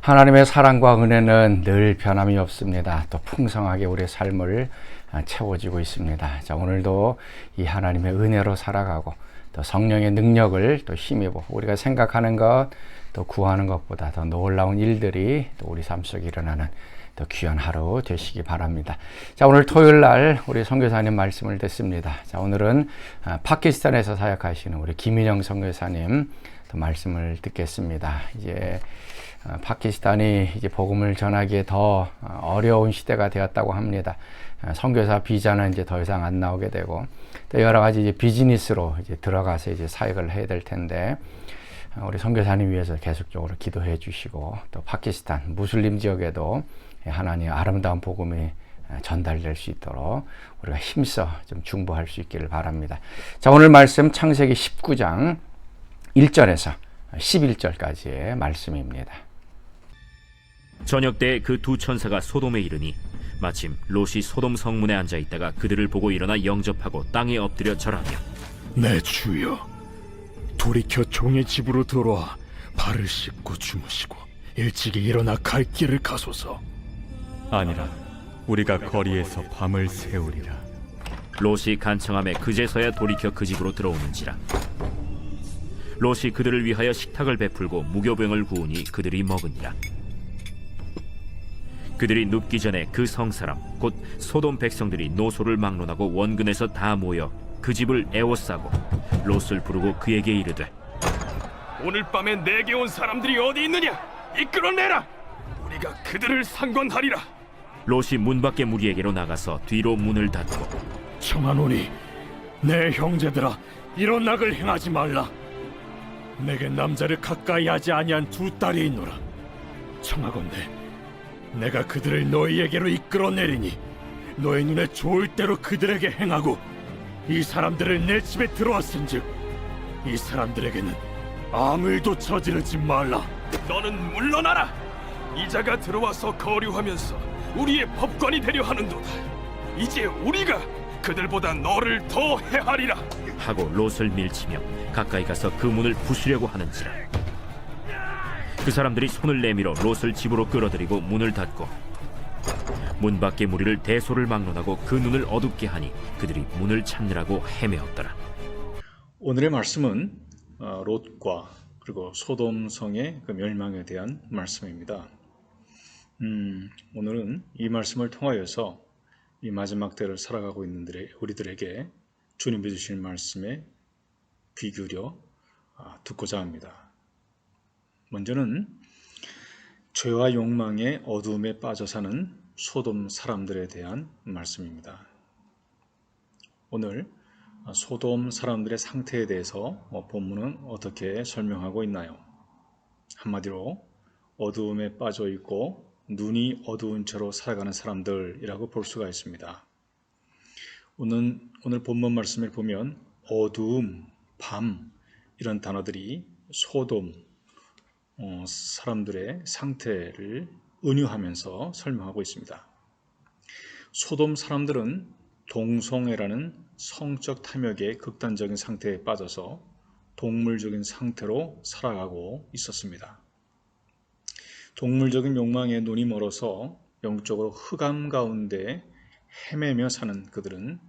하나님의 사랑과 은혜는 늘 변함이 없습니다. 또 풍성하게 우리의 삶을 채워지고 있습니다. 자, 오늘도 이 하나님의 은혜로 살아가고 또 성령의 능력을 또 힘입어 우리가 생각하는 것, 또 구하는 것보다 더 놀라운 일들이 또 우리 삶 속에 일어나는 또 귀한 하루 되시기 바랍니다. 자, 오늘 토요일 날 우리 선교사님 말씀을 듣습니다. 자, 오늘은 파키스탄에서 사역하시는 우리 김인영 선교사님 또 말씀을 듣겠습니다. 이제 파키스탄이 이제 복음을 전하기에 더 어려운 시대가 되었다고 합니다. 선교사 비자는 이제 더 이상 안 나오게 되고 또 여러 가지 이제 비즈니스로 이제 들어가서 이제 사역을 해야 될 텐데 우리 선교사님 위해서 계속적으로 기도해 주시고 또 파키스탄 무슬림 지역에도 하나님의 아름다운 복음이 전달될 수 있도록 우리가 힘써 좀 중보할 수 있기를 바랍니다. 자, 오늘 말씀 창세기 19장 1절에서 11절까지의 말씀입니다. 저녁 때 그 두 천사가 소돔에 이르니 마침 롯이 소돔 성문에 앉아 있다가 그들을 보고 일어나 영접하고 땅에 엎드려 절하며 내 주여, 돌이켜 종의 집으로 들어와 발을 씻고 주무시고 일찍이 일어나 갈 길을 가소서. 아니라 우리가 거리에서 밤을 새우리라. 롯이 간청함에 그제서야 돌이켜 그 집으로 들어오는지라. 롯이 그들을 위하여 식탁을 베풀고 무교병을 구우니 그들이 먹으니라. 그들이 눕기 전에 그 성사람 곧 소돔 백성들이 노소를 막론하고 원근에서 다 모여 그 집을 에워싸고 롯을 부르고 그에게 이르되 오늘 밤에 내게 온 사람들이 어디 있느냐? 이끌어내라! 우리가 그들을 상관하리라. 롯이 문 밖에 무리에게로 나가서 뒤로 문을 닫고 청하노니 내 형제들아, 이런 낙을 행하지 말라. 내게 남자를 가까이 하지 아니한 두 딸이 있노라. 청하건대 내가 그들을 너희에게로 이끌어내리니 너희 눈에 좋을 대로 그들에게 행하고 이 사람들을 내 집에 들어왔은즉 이 사람들에게는 아무 일도 저지르지 말라. 너는 물러나라. 이자가 들어와서 거류하면서 우리의 법관이 되려 하는도다. 이제 우리가 그들보다 너를 더 해하리라. 하고 롯을 밀치며 가까이 가서 그 문을 부수려고 하는지라. 그 사람들이 손을 내밀어 롯을 집으로 끌어들이고 문을 닫고 문 밖의 무리를 대소를 막론하고 그 눈을 어둡게 하니 그들이 문을 찾느라고 헤매었더라. 오늘의 말씀은 롯과 그리고 소돔 성의 그 멸망에 대한 말씀입니다. 오늘은 이 말씀을 통하여서 이 마지막 때를 살아가고 있는 우리들에게 주님이 주신 말씀에 귀 기울여 듣고자 합니다. 먼저는 죄와 욕망의 어두움에 빠져 사는 소돔 사람들에 대한 말씀입니다. 오늘 소돔 사람들의 상태에 대해서 본문은 어떻게 설명하고 있나요? 한마디로 어두움에 빠져 있고 눈이 어두운 채로 살아가는 사람들이라고 볼 수가 있습니다. 오늘 본문 말씀을 보면 어두움, 밤 이런 단어들이 소돔 사람들의 상태를 은유하면서 설명하고 있습니다. 소돔 사람들은 동성애라는 성적 탐욕의 극단적인 상태에 빠져서 동물적인 상태로 살아가고 있었습니다. 동물적인 욕망에 눈이 멀어서 영적으로 흑암 가운데 헤매며 사는 그들은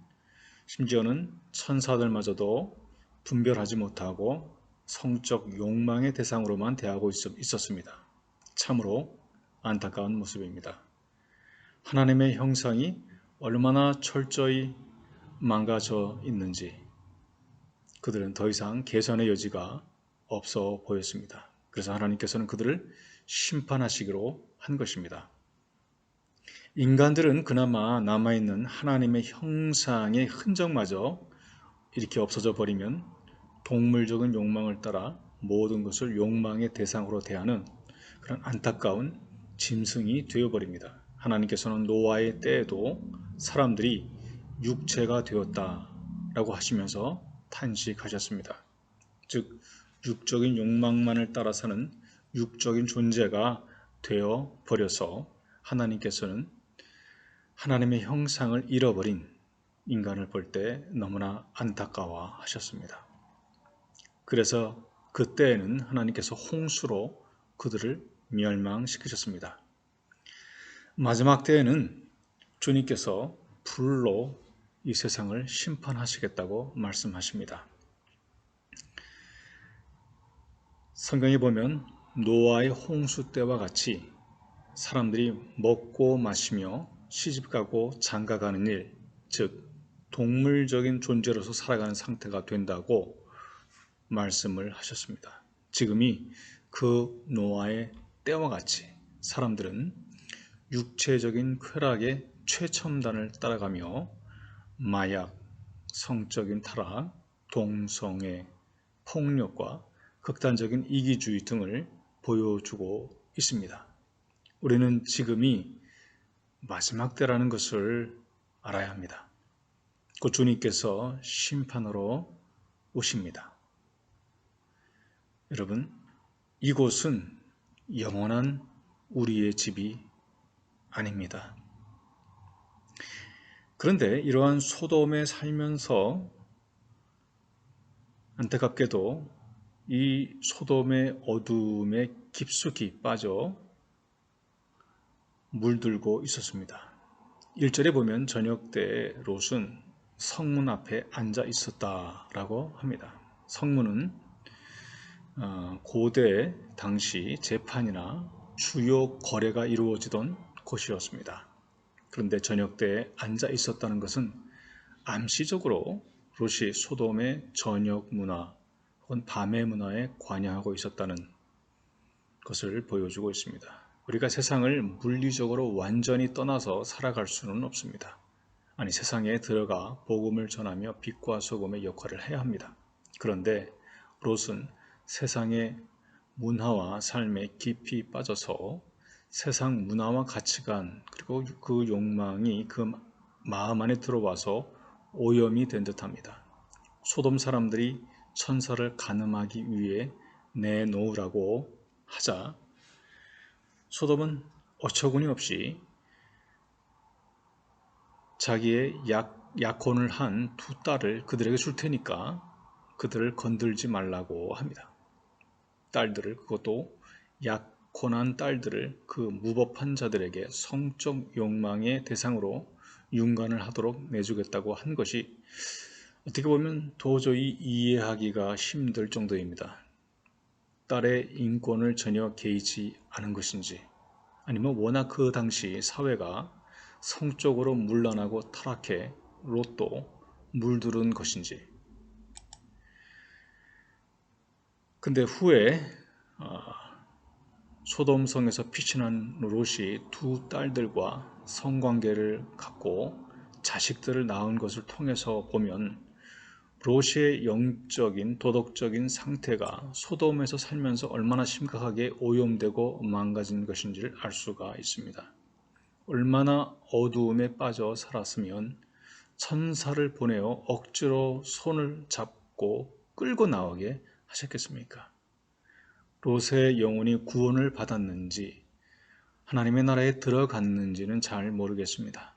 심지어는 천사들마저도 분별하지 못하고 성적 욕망의 대상으로만 대하고 있었습니다. 참으로 안타까운 모습입니다. 하나님의 형상이 얼마나 철저히 망가져 있는지 그들은 더 이상 개선의 여지가 없어 보였습니다. 그래서 하나님께서는 그들을 심판하시기로 한 것입니다. 인간들은 그나마 남아있는 하나님의 형상의 흔적마저 이렇게 없어져 버리면 동물적인 욕망을 따라 모든 것을 욕망의 대상으로 대하는 그런 안타까운 짐승이 되어버립니다. 하나님께서는 노아의 때에도 사람들이 육체가 되었다라고 하시면서 탄식하셨습니다. 즉 육적인 욕망만을 따라 사는 육적인 존재가 되어버려서 하나님께서는 하나님의 형상을 잃어버린 인간을 볼 때 너무나 안타까워하셨습니다. 그래서 그때에는 하나님께서 홍수로 그들을 멸망시키셨습니다. 마지막 때에는 주님께서 불로 이 세상을 심판하시겠다고 말씀하십니다. 성경에 보면 노아의 홍수 때와 같이 사람들이 먹고 마시며 시집가고 장가가는 일, 즉 동물적인 존재로서 살아가는 상태가 된다고 말씀을 하셨습니다. 지금이 그 노아의 때와 같이 사람들은 육체적인 쾌락의 최첨단을 따라가며 마약, 성적인 타락, 동성애, 폭력과 극단적인 이기주의 등을 보여주고 있습니다. 우리는 지금이 마지막 때라는 것을 알아야 합니다. 곧 주님께서 심판으로 오십니다. 여러분, 이곳은 영원한 우리의 집이 아닙니다. 그런데 이러한 소돔에 살면서 안타깝게도 이 소돔의 어둠에 깊숙이 빠져 물들고 있었습니다. 1절에 보면 저녁 때 롯은 성문 앞에 앉아 있었다라고 합니다. 성문은 고대 당시 재판이나 주요 거래가 이루어지던 곳이었습니다. 그런데 저녁 때에 앉아 있었다는 것은 암시적으로 롯이 소돔의 저녁 문화 혹은 밤의 문화에 관여하고 있었다는 것을 보여주고 있습니다. 우리가 세상을 물리적으로 완전히 떠나서 살아갈 수는 없습니다. 아니, 세상에 들어가 복음을 전하며 빛과 소금의 역할을 해야 합니다. 그런데 롯은 세상의 문화와 삶에 깊이 빠져서 세상 문화와 가치관 그리고 그 욕망이 그 마음 안에 들어와서 오염이 된 듯합니다. 소돔 사람들이 천사를 간음하기 위해 내놓으라고 하자 소돔은 어처구니 없이 자기의 약혼을 한 두 딸을 그들에게 줄 테니까 그들을 건들지 말라고 합니다. 딸들을, 그것도 약혼한 딸들을 그 무법한 자들에게 성적 욕망의 대상으로 윤관을 하도록 내주겠다고 한 것이 어떻게 보면 도저히 이해하기가 힘들 정도입니다. 딸의 인권을 전혀 개의치 않은 것인지, 아니면 워낙 그 당시 사회가 성적으로 문란하고 타락해 롯도 물들은 것인지. 근데 후에 소돔성에서 피신한 롯이 두 딸들과 성관계를 갖고 자식들을 낳은 것을 통해서 보면 롯의 영적인 도덕적인 상태가 소돔에서 살면서 얼마나 심각하게 오염되고 망가진 것인지를 알 수가 있습니다. 얼마나 어두움에 빠져 살았으면 천사를 보내어 억지로 손을 잡고 끌고 나오게 하셨겠습니까? 롯의 영혼이 구원을 받았는지 하나님의 나라에 들어갔는지는 잘 모르겠습니다.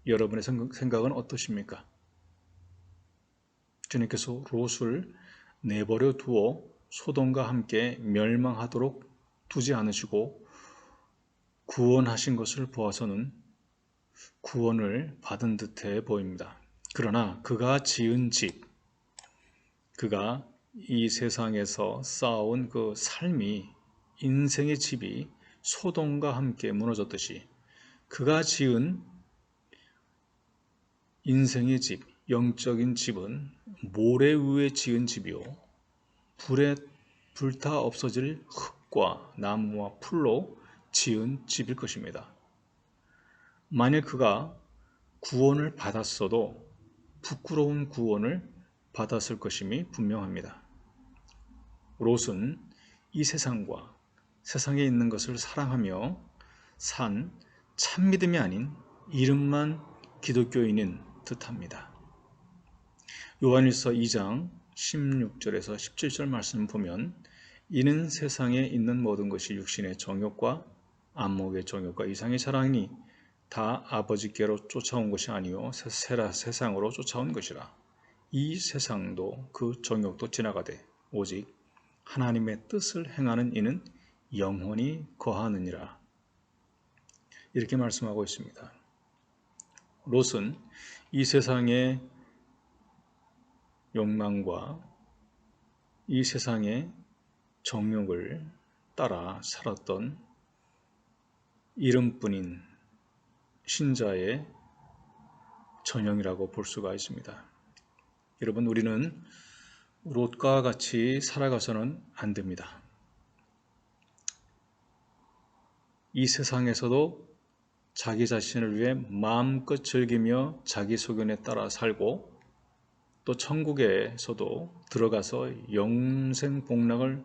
여러분의 생각은 어떠십니까? 주님께서 롯을 내버려 두어 소돔과 함께 멸망하도록 두지 않으시고 구원하신 것을 보아서는 구원을 받은 듯해 보입니다. 그러나 그가 지은 집, 그가 이 세상에서 쌓아온 그 삶이, 인생의 집이 소돔과 함께 무너졌듯이 그가 지은 인생의 집, 영적인 집은 모래 위에 지은 집이요 불에 불타 없어질 흙과 나무와 풀로 지은 집일 것입니다. 만일 그가 구원을 받았어도 부끄러운 구원을 받았을 것임이 분명합니다. 롯은 이 세상과 세상에 있는 것을 사랑하며 산 참믿음이 아닌 이름만 기독교인인 듯합니다. 요한일서 2장 16절에서 17절 말씀 보면 이는 세상에 있는 모든 것이 육신의 정욕과 안목의 정욕과 이상의 사랑이니 다 아버지께로 쫓아온 것이 아니요 세상으로 쫓아온 것이라. 이 세상도 그 정욕도 지나가되 오직 하나님의 뜻을 행하는 이는 영원히 거하느니라. 이렇게 말씀하고 있습니다. 롯은 이 세상의 욕망과 이 세상의 정욕을 따라 살았던 이름뿐인 신자의 전형이라고 볼 수가 있습니다. 여러분, 우리는 롯과 같이 살아가서는 안 됩니다. 이 세상에서도 자기 자신을 위해 마음껏 즐기며 자기 소견에 따라 살고, 또 천국에서도 들어가서 영생 복락을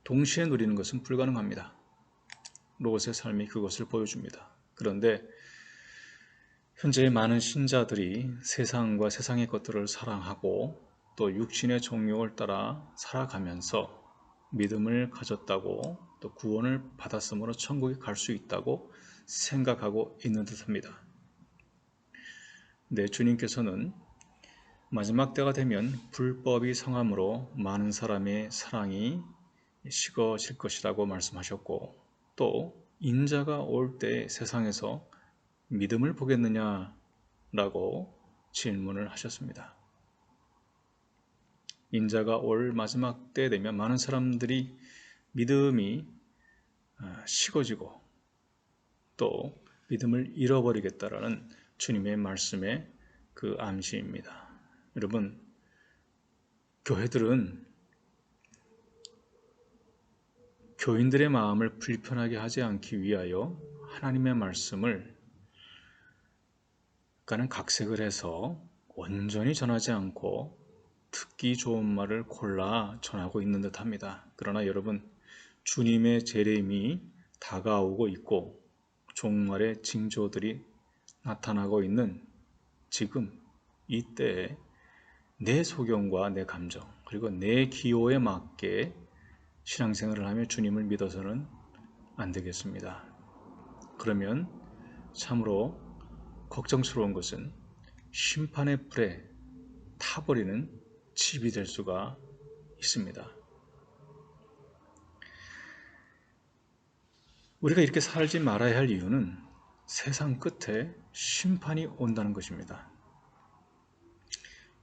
동시에 누리는 것은 불가능합니다. 롯의 삶이 그것을 보여줍니다. 그런데 현재 많은 신자들이 세상과 세상의 것들을 사랑하고 또 육신의 정욕을 따라 살아가면서 믿음을 가졌다고, 또 구원을 받았으므로 천국에 갈 수 있다고 생각하고 있는 듯합니다. 네, 주님께서는 마지막 때가 되면 불법이 성함으로 많은 사람의 사랑이 식어질 것이라고 말씀하셨고, 또 인자가 올 때 세상에서 믿음을 보겠느냐라고 질문을 하셨습니다. 인자가 올 마지막 때 되면 많은 사람들이 믿음이 식어지고 또 믿음을 잃어버리겠다라는 주님의 말씀의 그 암시입니다. 여러분, 교회들은 교인들의 마음을 불편하게 하지 않기 위하여 하나님의 말씀을 약간은 각색을 해서 온전히 전하지 않고 듣기 좋은 말을 골라 전하고 있는 듯합니다. 그러나 여러분, 주님의 재림이 다가오고 있고 종말의 징조들이 나타나고 있는 지금 이때에 내 소견과 내 감정, 그리고 내 기호에 맞게 신앙생활을 하며 주님을 믿어서는 안 되겠습니다. 그러면 참으로 걱정스러운 것은 심판의 불에 타버리는 집이 될 수가 있습니다. 우리가 이렇게 살지 말아야 할 이유는 세상 끝에 심판이 온다는 것입니다.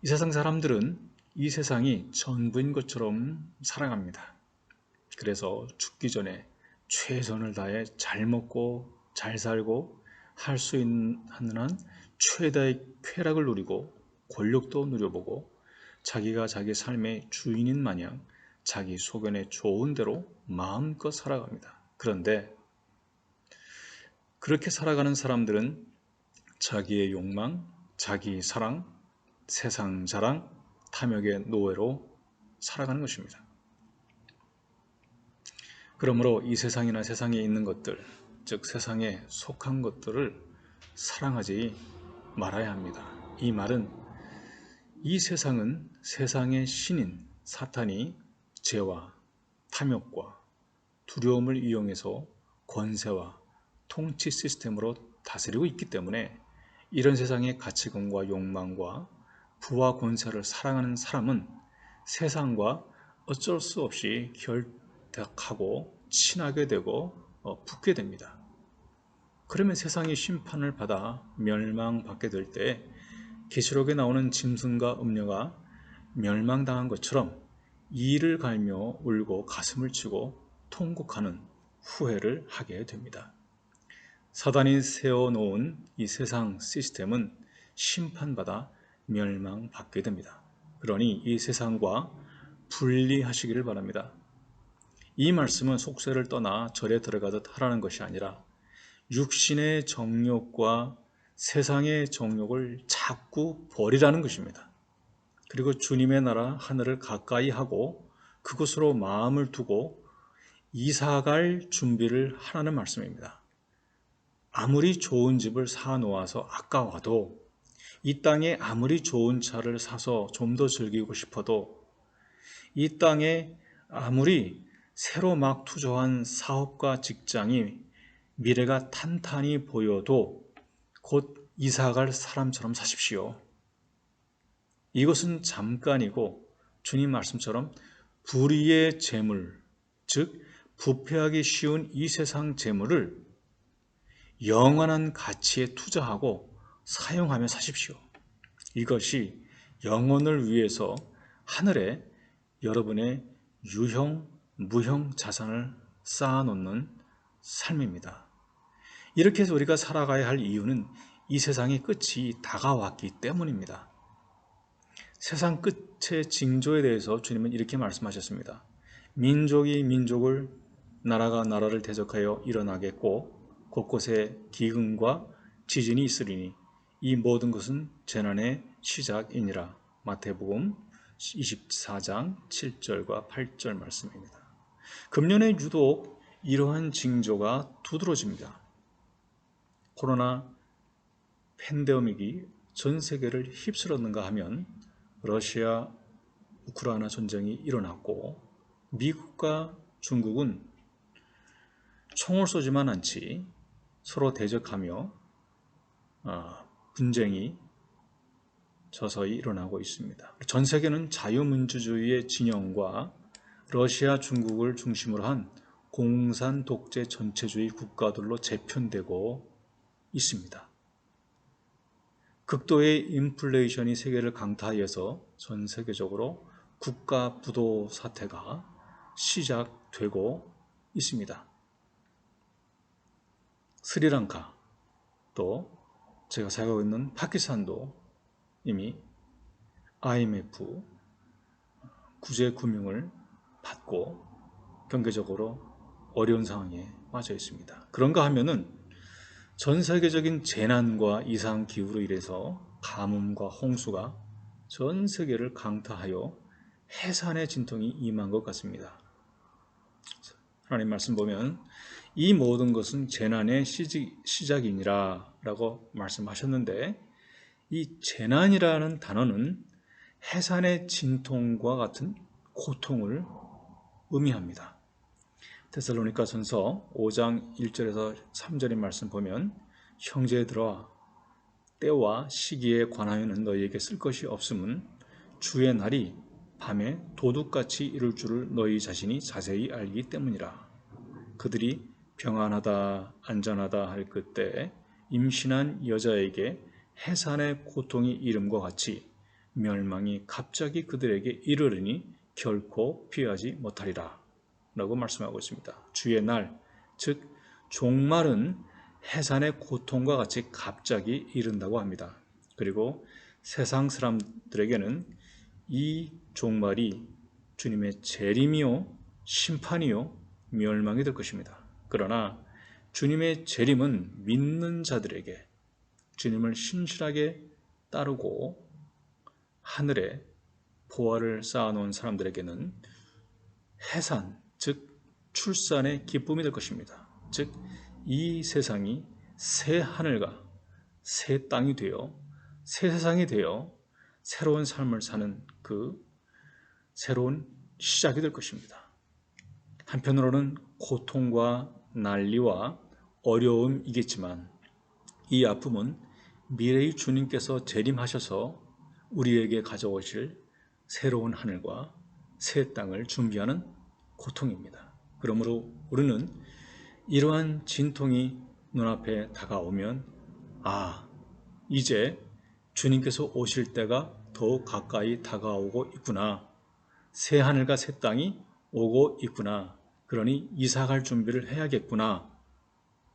이 세상 사람들은 이 세상이 전부인 것처럼 살아갑니다. 그래서 죽기 전에 최선을 다해 잘 먹고 잘 살고 할 수 있는 한 최다의 쾌락을 누리고 권력도 누려보고 자기가 자기 삶의 주인인 마냥 자기 소견에 좋은 대로 마음껏 살아갑니다. 그런데 그렇게 살아가는 사람들은 자기의 욕망, 자기 사랑, 세상 자랑, 탐욕의 노예로 살아가는 것입니다. 그러므로 이 세상이나 세상에 있는 것들, 즉 세상에 속한 것들을 사랑하지 말아야 합니다. 이 말은 이 세상은 세상의 신인 사탄이 죄와 탐욕과 두려움을 이용해서 권세와 통치 시스템으로 다스리고 있기 때문에 이런 세상의 가치관과 욕망과 부와 권세를 사랑하는 사람은 세상과 어쩔 수 없이 결탁하고 친하게 되고 붙게 됩니다. 그러면 세상이 심판을 받아 멸망받게 될 때 계시록에 나오는 짐승과 음녀가 멸망당한 것처럼 이를 갈며 울고 가슴을 치고 통곡하는 후회를 하게 됩니다. 사단이 세워놓은 이 세상 시스템은 심판받아 멸망받게 됩니다. 그러니 이 세상과 분리하시기를 바랍니다. 이 말씀은 속세를 떠나 절에 들어가듯 하라는 것이 아니라 육신의 정욕과 세상의 정욕을 자꾸 버리라는 것입니다. 그리고 주님의 나라 하늘을 가까이 하고 그곳으로 마음을 두고 이사갈 준비를 하라는 말씀입니다. 아무리 좋은 집을 사놓아서 아까워도, 이 땅에 아무리 좋은 차를 사서 좀 더 즐기고 싶어도, 이 땅에 아무리 새로 막 투자한 사업과 직장이 미래가 탄탄히 보여도 곧 이사갈 사람처럼 사십시오. 이것은 잠깐이고 주님 말씀처럼 불의의 재물, 즉 부패하기 쉬운 이 세상 재물을 영원한 가치에 투자하고 사용하며 사십시오. 이것이 영혼을 위해서 하늘에 여러분의 유형, 무형 자산을 쌓아놓는 삶입니다. 이렇게 해서 우리가 살아가야 할 이유는 이 세상의 끝이 다가왔기 때문입니다. 세상 끝의 징조에 대해서 주님은 이렇게 말씀하셨습니다. 민족이 민족을, 나라가 나라를 대적하여 일어나겠고 곳곳에 기근과 지진이 있으리니 이 모든 것은 재난의 시작이니라. 마태복음 24장 7절과 8절 말씀입니다. 금년에 유독 이러한 징조가 두드러집니다. 코로나 팬데믹이 전 세계를 휩쓸었는가 하면 러시아 우크라이나 전쟁이 일어났고 미국과 중국은 총을 쏘지만 않지 서로 대적하며 분쟁이 서서히 일어나고 있습니다. 전 세계는 자유민주주의의 진영과 러시아, 중국을 중심으로 한 공산 독재 전체주의 국가들로 재편되고 있습니다. 극도의 인플레이션이 세계를 강타하여서 전 세계적으로 국가 부도 사태가 시작되고 있습니다. 스리랑카, 또 제가 살고 있는 파키스탄도 이미 IMF 구제 금융을 받고 경제적으로 어려운 상황에 빠져 있습니다. 그런가 하면은 전 세계적인 재난과 이상 기후로 인해서 가뭄과 홍수가 전 세계를 강타하여 해산의 진통이 임한 것 같습니다. 하나님 말씀 보면 이 모든 것은 재난의 시작이니라 라고 말씀하셨는데 이 재난이라는 단어는 해산의 진통과 같은 고통을 의미합니다. 데살로니가전서 5장 1절에서 3절의 말씀 보면 형제들아 때와 시기에 관하여는 너희에게 쓸 것이 없음은 주의 날이 밤에 도둑같이 이룰 줄을 너희 자신이 자세히 알기 때문이라. 그들이 평안하다 안전하다 할 그때 임신한 여자에게 해산의 고통이 이름과 같이 멸망이 갑자기 그들에게 이르르니 결코 피하지 못하리라 라고 말씀하고 있습니다. 주의 날, 즉 종말은 해산의 고통과 같이 갑자기 이른다고 합니다. 그리고 세상 사람들에게는 이 종말이 주님의 재림이요 심판이요 멸망이 될 것입니다. 그러나 주님의 재림은 믿는 자들에게 주님을 신실하게 따르고 하늘에 보화를 쌓아놓은 사람들에게는 해산, 즉 출산의 기쁨이 될 것입니다. 즉 이 세상이 새 하늘과 새 땅이 되어 새 세상이 되어 새로운 삶을 사는 그 새로운 시작이 될 것입니다. 한편으로는 고통과 난리와 어려움이겠지만 이 아픔은 미래의 주님께서 재림하셔서 우리에게 가져오실 새로운 하늘과 새 땅을 준비하는 고통입니다. 그러므로 우리는 이러한 진통이 눈앞에 다가오면 이제 주님께서 오실 때가 더욱 가까이 다가오고 있구나. 새 하늘과 새 땅이 오고 있구나. 그러니 이사갈 준비를 해야겠구나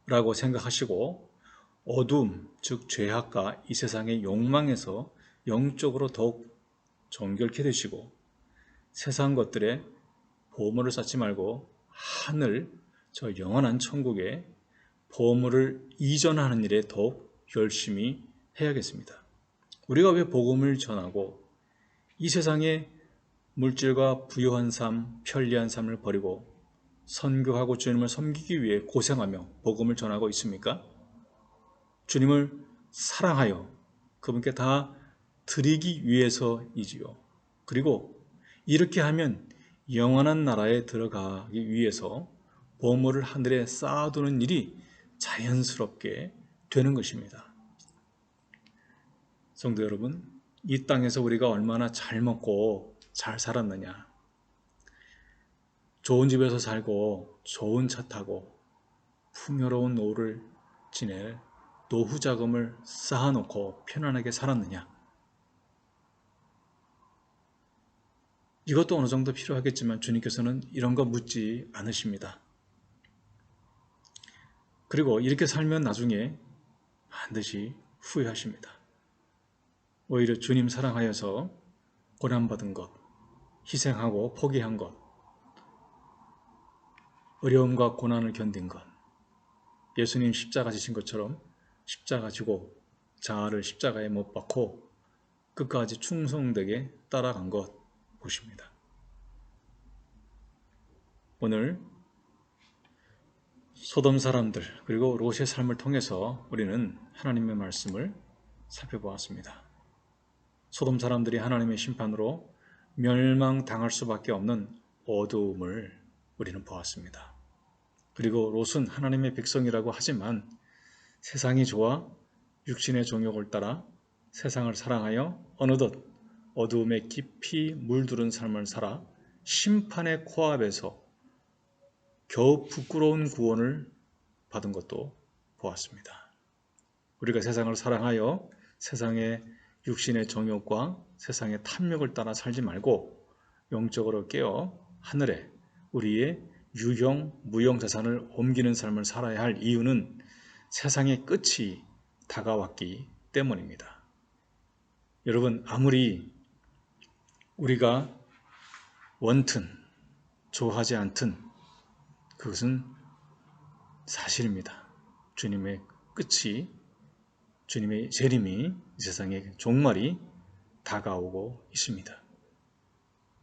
라고 생각하시고 어둠, 즉 죄악과 이 세상의 욕망에서 영적으로 더욱 정결케 되시고 세상 것들에 보물을 쌓지 말고 하늘, 저 영원한 천국에 보물을 이전하는 일에 더욱 열심히 해야겠습니다. 우리가 왜 복음을 전하고 이 세상의 물질과 부유한 삶, 편리한 삶을 버리고 선교하고 주님을 섬기기 위해 고생하며 복음을 전하고 있습니까? 주님을 사랑하여 그분께 다 드리기 위해서이지요. 그리고 이렇게 하면 영원한 나라에 들어가기 위해서 보물을 하늘에 쌓아두는 일이 자연스럽게 되는 것입니다. 성도 여러분, 이 땅에서 우리가 얼마나 잘 먹고 잘 살았느냐? 좋은 집에서 살고 좋은 차 타고 풍요로운 노후를 지낼 노후 자금을 쌓아놓고 편안하게 살았느냐? 이것도 어느 정도 필요하겠지만 주님께서는 이런 거 묻지 않으십니다. 그리고 이렇게 살면 나중에 반드시 후회하십니다. 오히려 주님 사랑하여서 고난받은 것, 희생하고 포기한 것, 어려움과 고난을 견딘 것, 예수님 십자가 지신 것처럼 십자가 지고 자아를 십자가에 못 박고 끝까지 충성되게 따라간 것 보십니다. 오늘 소돔 사람들 그리고 롯의 삶을 통해서 우리는 하나님의 말씀을 살펴보았습니다. 소돔 사람들이 하나님의 심판으로 멸망당할 수밖에 없는 어두움을 우리는 보았습니다. 그리고 롯은 하나님의 백성이라고 하지만 세상이 좋아 육신의 정욕을 따라 세상을 사랑하여 어느덧 어두움에 깊이 물들은 삶을 살아 심판의 코앞에서 겨우 부끄러운 구원을 받은 것도 보았습니다. 우리가 세상을 사랑하여 세상의 육신의 정욕과 세상의 탐욕을 따라 살지 말고 영적으로 깨어 하늘에 우리의 유형, 무형 자산을 옮기는 삶을 살아야 할 이유는 세상의 끝이 다가왔기 때문입니다. 여러분, 아무리 우리가 원튼, 좋아하지 않든 그것은 사실입니다. 주님의 끝이, 주님의 재림이 이 세상의 종말이 다가오고 있습니다.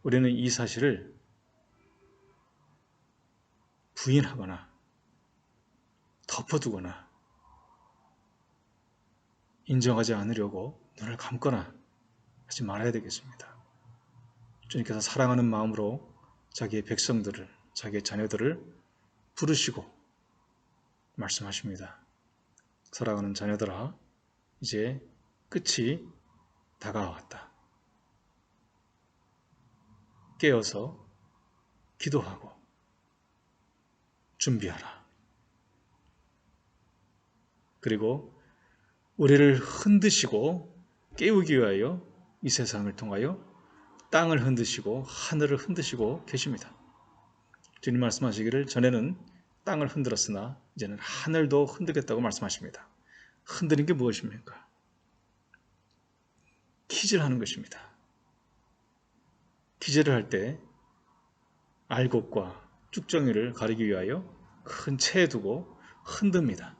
우리는 이 사실을 부인하거나 덮어두거나 인정하지 않으려고 눈을 감거나 하지 말아야 되겠습니다. 주님께서 사랑하는 마음으로 자기의 백성들을, 자기의 자녀들을 부르시고 말씀하십니다. 사랑하는 자녀들아, 이제 끝이 다가왔다. 깨어서 기도하고 준비하라. 그리고 우리를 흔드시고 깨우기 위하여 이 세상을 통하여 땅을 흔드시고 하늘을 흔드시고 계십니다. 주님 말씀하시기를 전에는 땅을 흔들었으나 이제는 하늘도 흔들겠다고 말씀하십니다. 흔드는 게 무엇입니까? 기절을 하는 것입니다. 기절을 할 때 알곡과 쭉정이를 가리기 위하여 큰 체에 두고 흔듭니다.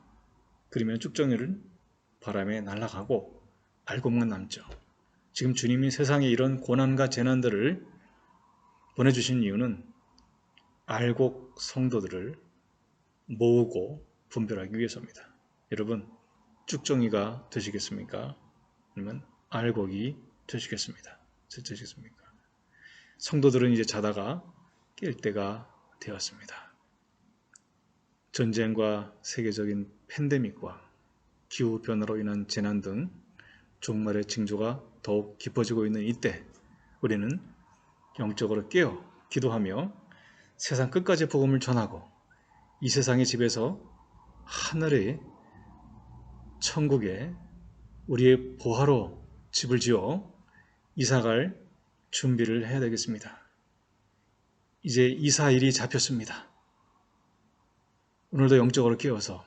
그러면 쭉정이는 바람에 날아가고 알곡만 남죠. 지금 주님이 세상에 이런 고난과 재난들을 보내주신 이유는 알곡 성도들을 모으고 분별하기 위해서입니다. 여러분, 쭉정이가 되시겠습니까? 아니면 알곡이 되시겠습니까? 성도들은 이제 자다가 깰 때가 되었습니다. 전쟁과 세계적인 팬데믹과 기후변화로 인한 재난 등 종말의 징조가 더욱 깊어지고 있는 이때 우리는 영적으로 깨어 기도하며 세상 끝까지 복음을 전하고 이 세상의 집에서 하늘의 천국에 우리의 보화로 집을 지어 이사갈 준비를 해야 되겠습니다. 이제 이사일이 잡혔습니다. 오늘도 영적으로 깨어서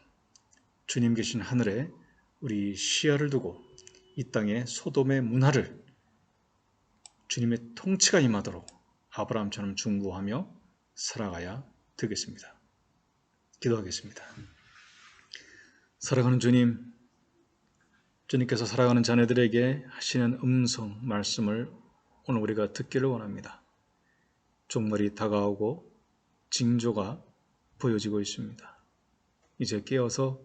주님 계신 하늘에 우리 시야를 두고 이 땅의 소돔의 문화를 주님의 통치가 임하도록 아브라함처럼 중보하며 살아가야 되겠습니다. 기도하겠습니다. 사랑하는 주님, 주님께서 사랑하는 자녀들에게 하시는 음성 말씀을 오늘 우리가 듣기를 원합니다. 종말이 다가오고 징조가 보여지고 있습니다. 이제 깨어서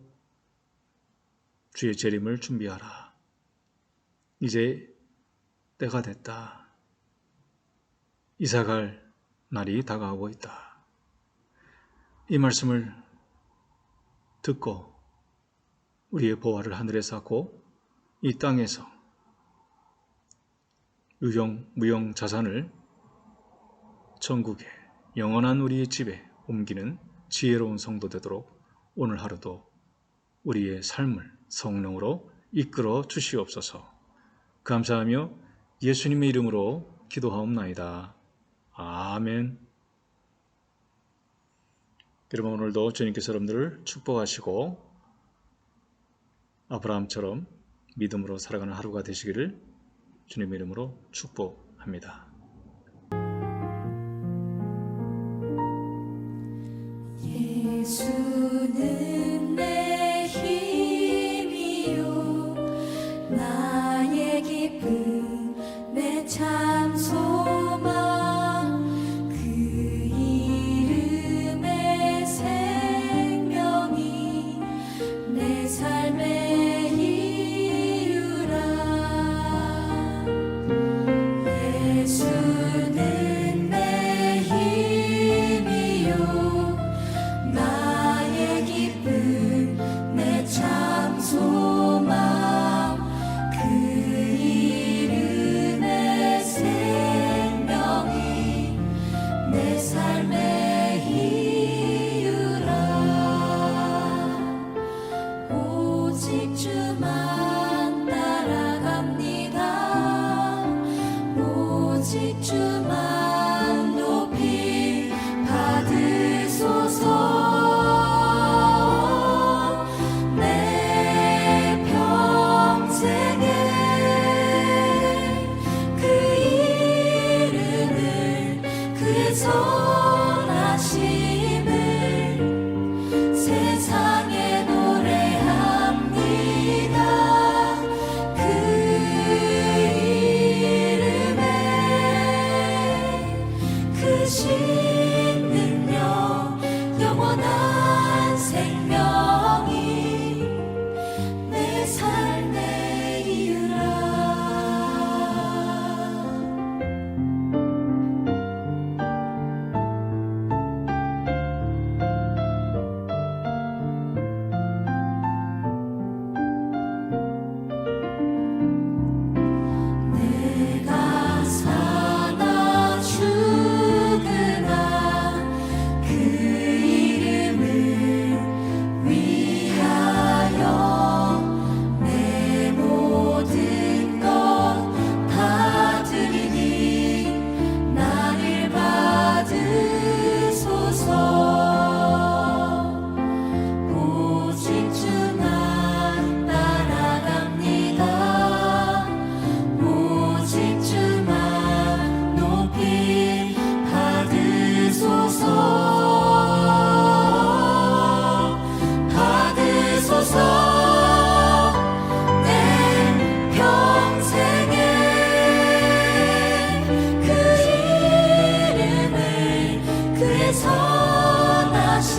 주의 재림을 준비하라. 이제 때가 됐다. 이사갈 날이 다가오고 있다. 이 말씀을 듣고 우리의 보화를 하늘에 쌓고 이 땅에서 유형, 무형 자산을 천국에 영원한 우리의 집에 옮기는 지혜로운 성도 되도록 오늘 하루도 우리의 삶을 성령으로 이끌어 주시옵소서. 감사하며 예수님의 이름으로 기도하옵나이다. 아멘. 여러분, 오늘도 주님께서 여러분들을 축복하시고 아브라함처럼 믿음으로 살아가는 하루가 되시기를 주님의 이름으로 축복합니다. 예수는 내 힘이요 나의 기쁨 내 참 소망 그 이름의 생명이 내 삶의 이유라. 예수는 내 힘이요 나의 기쁨 내 참 소망 그 이름의 생명이 내 삶의 이유라. 오직 주만 따라갑니다. 오직 주만 높이 받으소서. 내 평생에 그 이름을 그의 선하심을 세상에 노래합니다. 그 이름에 크신 능력 영원한 생명이 내 삶의 이유라. 내가 사나 죽으나 그 이름을 위하여 내 모든 것 다 드리니 나를 받으소서. 오직 주만 따라갑니다. 오직 주만 높이 받으소서. 받으소서. 내 평생에 그 이름을 그의 선하심을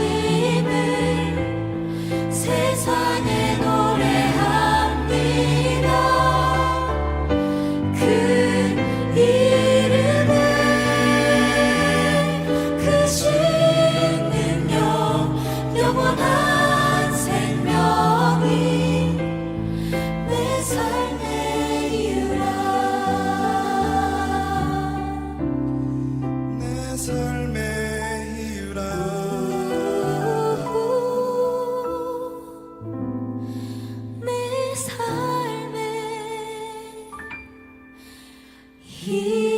세상에 노래합니다. 그 이름에 크신 능력 영원한 생명이 내 삶의 이유라. 내 삶의 이유라. 내 삶의 이유라.